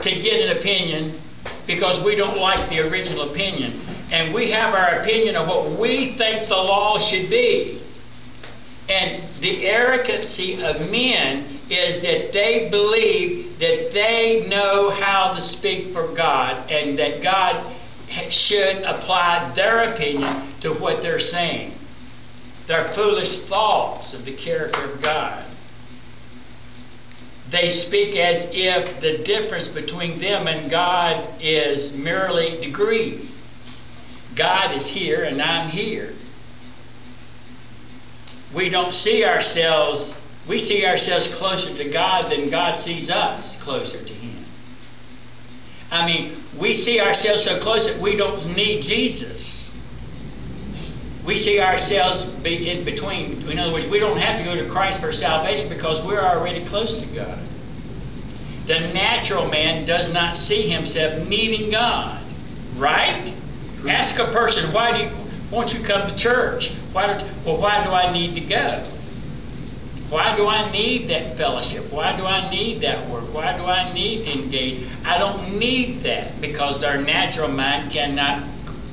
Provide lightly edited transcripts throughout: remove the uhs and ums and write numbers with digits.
to get an opinion because we don't like the original opinion. And we have our opinion of what we think the law should be. And the arrogancy of men is that they believe that they know how to speak for God and that God should apply their opinion to what they're saying. Their foolish thoughts of the character of God. They speak as if the difference between them and God is merely degree. God is here and I'm here. We don't see ourselves, we see ourselves closer to God than God sees us closer to Him. I mean, we see ourselves so close that we don't need Jesus. We see ourselves be in between. In other words, we don't have to go to Christ for salvation because we're already close to God. The natural man does not see himself needing God. Right? Ask a person, won't you come to church? Why do I need to go? Why do I need that fellowship? Why do I need that work? Why do I need to engage? I don't need that because our natural mind cannot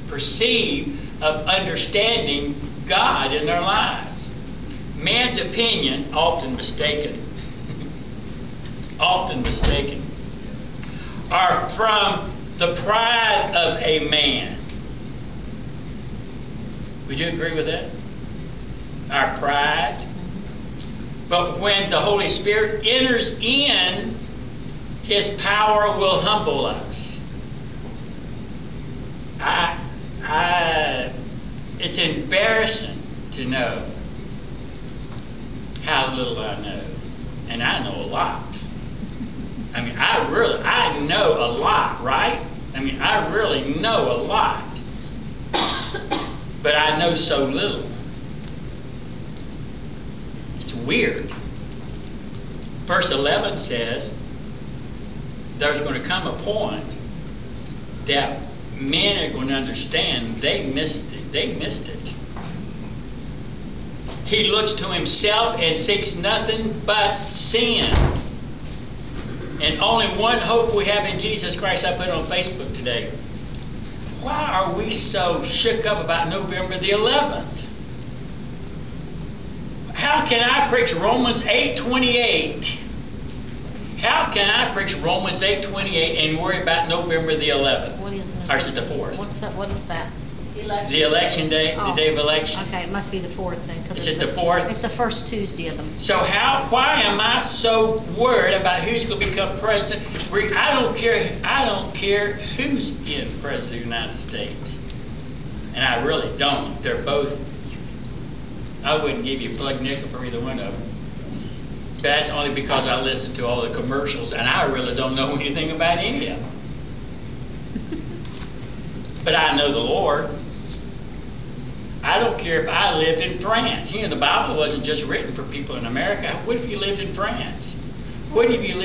perceive of understanding God in their lives. Man's opinion, often mistaken, are from the pride of a man. Would you agree with that? Our pride. But when the Holy Spirit enters in, His power will humble us. It's embarrassing to know how little I know. And I know a lot. I mean, I know a lot, right? I mean, I really know a lot. But I know so little. It's weird. Verse 11 says, there's going to come a point that men are going to understand they missed it. They missed it. He looks to himself and seeks nothing but sin. And only one hope we have in Jesus Christ. I put on Facebook today. Why are we so shook up about November the 11th? How can I preach Romans 8:28? How can I preach Romans 8:28 and worry about November the 11th? What is it? Or is it the 4th? What's that? What is that? The election day, the day of election. Okay, it must be the 4th then. Is it the 4th? It's the first Tuesday of them. So why am I so worried about who's going to become president? I don't care who's in president of the United States. And I really don't. They're both, I wouldn't give you a plug nickel for either one of them. That's only because I listen to all the commercials and I really don't know anything about any of them. But I know the Lord. I don't care if I lived in France. You know, the Bible wasn't just written for people in America. What if you lived in France? What if you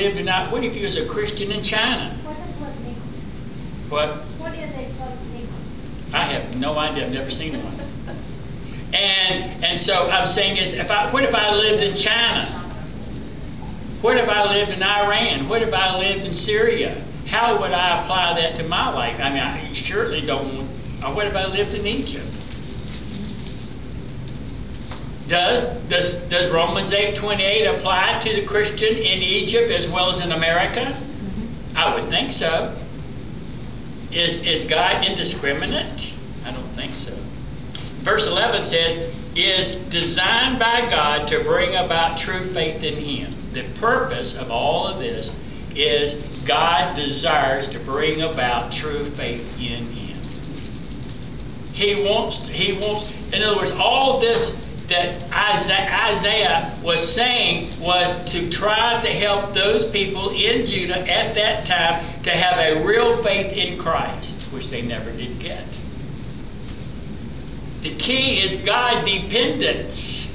was a Christian in China? What's a plug nickel? What? What is a plug nickel? I have no idea. I've never seen one. And so I'm saying is, what if I lived in China? What if I lived in Iran? What if I lived in Syria? How would I apply that to my life? I mean, I surely don't want. Or what if I lived in Egypt? Does Romans 8:28 apply to the Christian in Egypt as well as in America? Mm-hmm. I would think so. Is God indiscriminate? I don't think so. Verse 11 says, is designed by God to bring about true faith in Him. The purpose of all of this is God desires to bring about true faith in Him. He wants, in other words, all this that Isaiah was saying was to try to help those people in Judah at that time to have a real faith in Christ, which they never did get. The key is God dependence.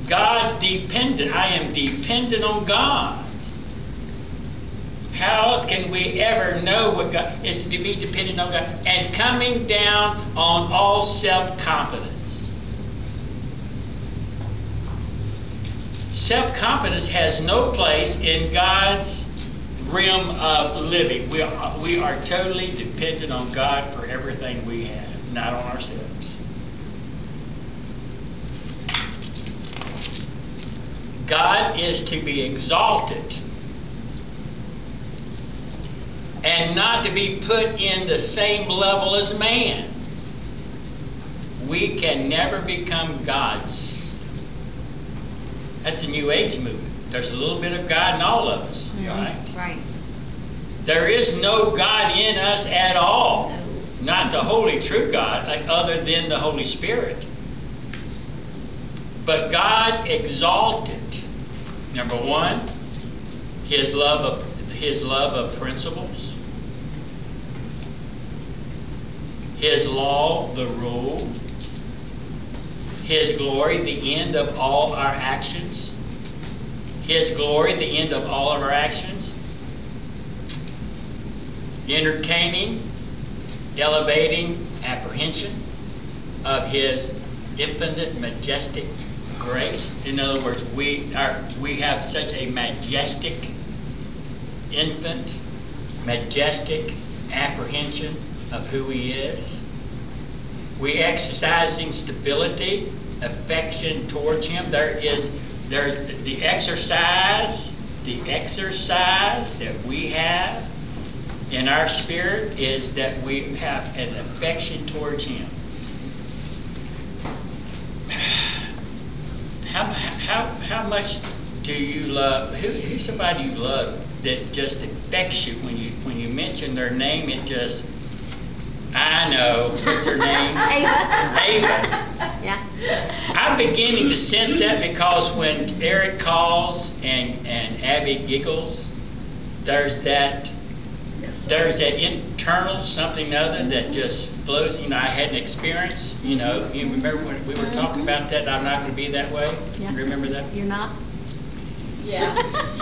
God's dependent. I am dependent on God. How else can we ever know what God is, to be dependent on God? And coming down on all self-confidence. Self-confidence has no place in God's realm of living. We are totally dependent on God for everything we have, not on ourselves. God is to be exalted and not to be put in the same level as man. We can never become gods. That's the New Age movement. There's a little bit of God in all of us, right? Right. There is no God in us at all. Not the holy true God, other than the Holy Spirit. But God exalted. Number one, His love of principles. His law, the rule. His glory, the end of all our actions. His glory, the end of all of our actions. Entertaining, elevating apprehension of His infinite, majestic grace. In other words, we have such a majestic, infant, majestic apprehension of who He is. We exercising stability, affection towards Him. There's the exercise that we have in our spirit is that we have an affection towards Him. How much do you love? Who's somebody you love that just affects you when you mention their name? It just, I know. What's her name? Ava. Yeah. I'm beginning to sense that because when Eric calls and Abby giggles, there's that internal something other that just flows. You know, I had an experience. You know, you remember when we were talking about that? I'm not going to be that way. Yeah. Remember that? You're not? Yeah.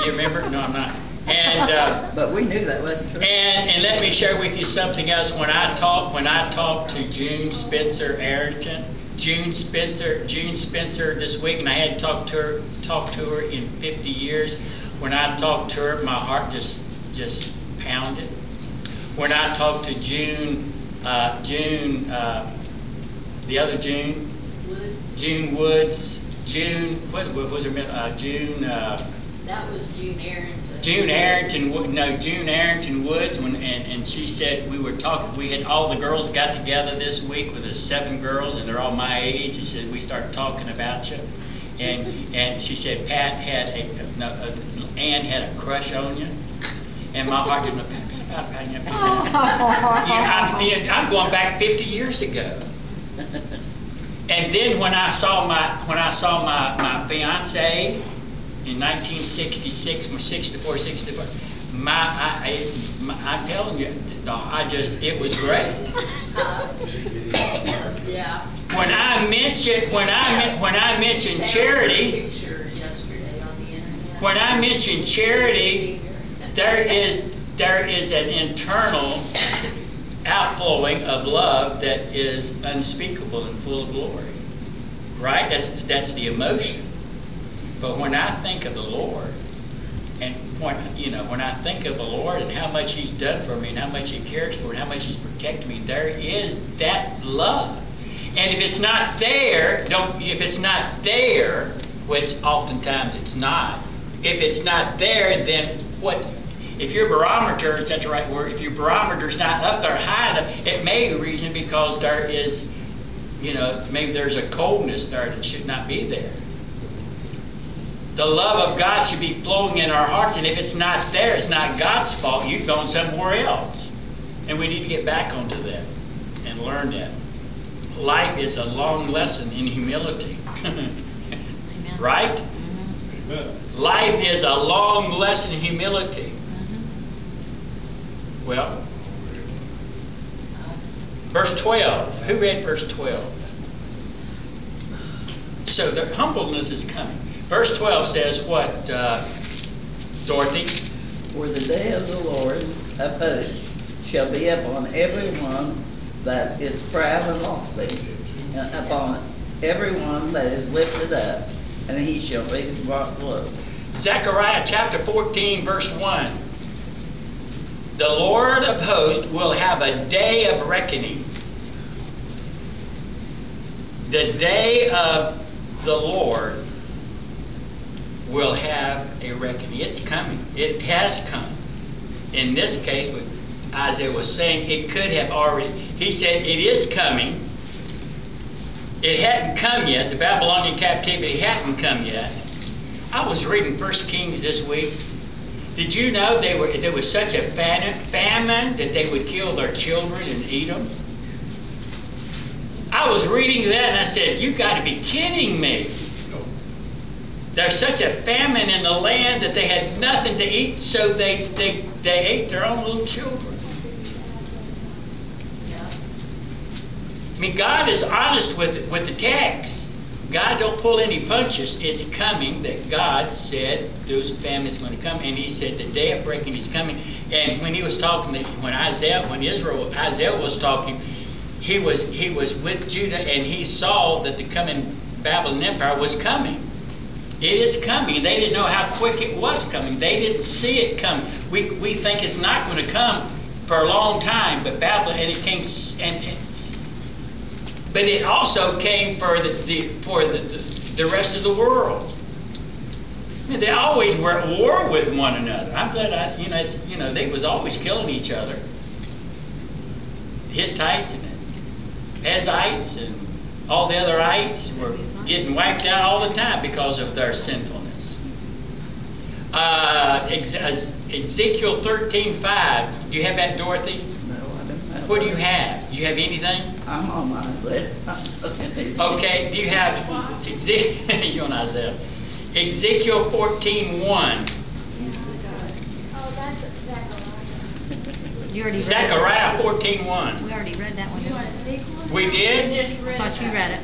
You remember? No, I'm not. And But we knew that wasn't true. and let me share with you something else. When I talked to June Spencer Arrington, June Spencer this week, and I hadn't talked to her in 50 years. When I talked to her, my heart just pounded. When I talked to June, the other June, Woods, what was her middle? That was June Arrington. June Arrington Woods, and she said we had all the girls got together this week with the 7 girls, and they're all my age. She said we started talking about you, and she said Ann had a crush on you, and my heart just went I'm going back 50 years ago. And then when I saw my fiance in 1966, 64, I'm telling you, it was great. Yeah. When I mention charity, Picture yesterday on the internet. when I mention charity, there is an internal outflowing of love that is unspeakable and full of glory. Right? That's the emotion. But when I think of the Lord, and when I think of the Lord and how much He's done for me and how much He cares for me and how much He's protected me, there is that love. And if it's not there, which oftentimes it's not, if it's not there, then what? If your barometer, is that the right word? If your barometer's not up there high enough, it may be a reason because there is, maybe there's a coldness there that should not be there. The love of God should be flowing in our hearts, and if it's not there, it's not God's fault. You've gone somewhere else. And we need to get back onto that and learn that. Life is a long lesson in humility. Amen. Right? Mm-hmm. Life is a long lesson in humility. Mm-hmm. Well, verse 12. Who read verse 12? So the humbleness is coming. Verse 12 says what, Dorothy? For the day of the Lord of hosts shall be upon every one that is proud and lofty, and upon every one that is lifted up, and he shall be brought low. Zechariah chapter 14, verse 1. The Lord of hosts will have a day of reckoning. The day of the Lord will have a reckoning. It's coming. It has come. In this case, what Isaiah was saying, it could have already. He said it is coming. It hadn't come yet. The Babylonian captivity hadn't come yet. I was reading 1 Kings this week. Did you know there was such a famine that they would kill their children and eat them? I was reading that and I said, "You got to be kidding me." There's such a famine in the land that they had nothing to eat, so they ate their own little children. Yeah. I mean, God is honest with the text. God don't pull any punches. It's coming that God said those famines going to come, and He said the day of breaking is coming. And when He was talking, when Isaiah was talking, he was with Judah, and he saw that the coming Babylon Empire was coming. It is coming. They didn't know how quick it was coming. They didn't see it coming. We think it's not going to come for a long time, but Babylon, and it came, but it also came for the rest of the world. I mean, they always were at war with one another. I'm glad they was always killing each other. Hittites and Perizzites and all the other ites were getting wiped out all the time because of their sinfulness. Ezekiel 13:5. Do you have that, Dorothy? No, I don't have. What do you have? Do you have anything? I'm on my list. Okay. Do you have you on Isaiah? Ezekiel 14:1. Oh, that's Zechariah. You already read it. Zechariah 14:1. We already read that one. You want to see one? We did? Just read Thought you that. read it.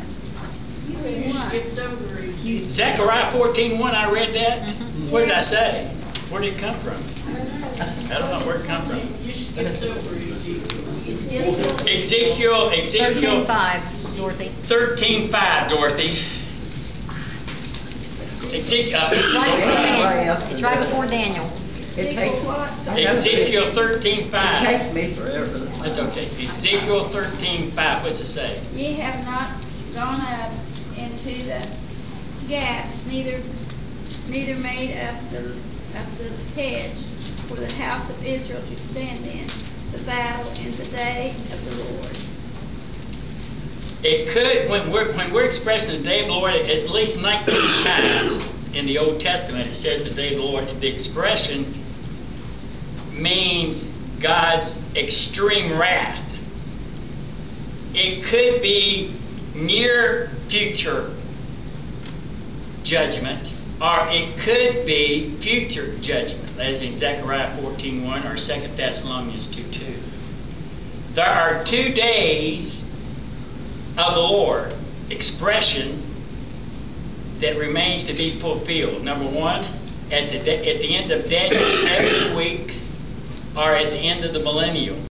You You read one. skipped over Ezekiel. Zechariah 14:1. I read that. Mhm. What did I say? Where did it come from? I don't know where it come from. You skipped over Ezekiel. You skipped it. Ezekiel 13:5, Dorothy. 13:5, Dorothy. Ezekiel It's right before Daniel. It takes, What? Ezekiel it 13:5. takes me forever to find. That's okay. Ezekiel 13:5. What's it say? Ye have not gone up into the gaps, neither made of the hedge for the house of Israel to stand in the battle in the day of the Lord. It could, when we're expressing the day of the Lord, at least 19 times in the Old Testament, it says the day of the Lord. The expression means God's extreme wrath. It could be near future judgment, or it could be future judgment, as in Zechariah 14:1 or 2 Thessalonians 2:2. There are 2 days of the Lord, expression that remains to be fulfilled. Number 1, at the end of Daniel's 70 weeks, or at the end of the millennium.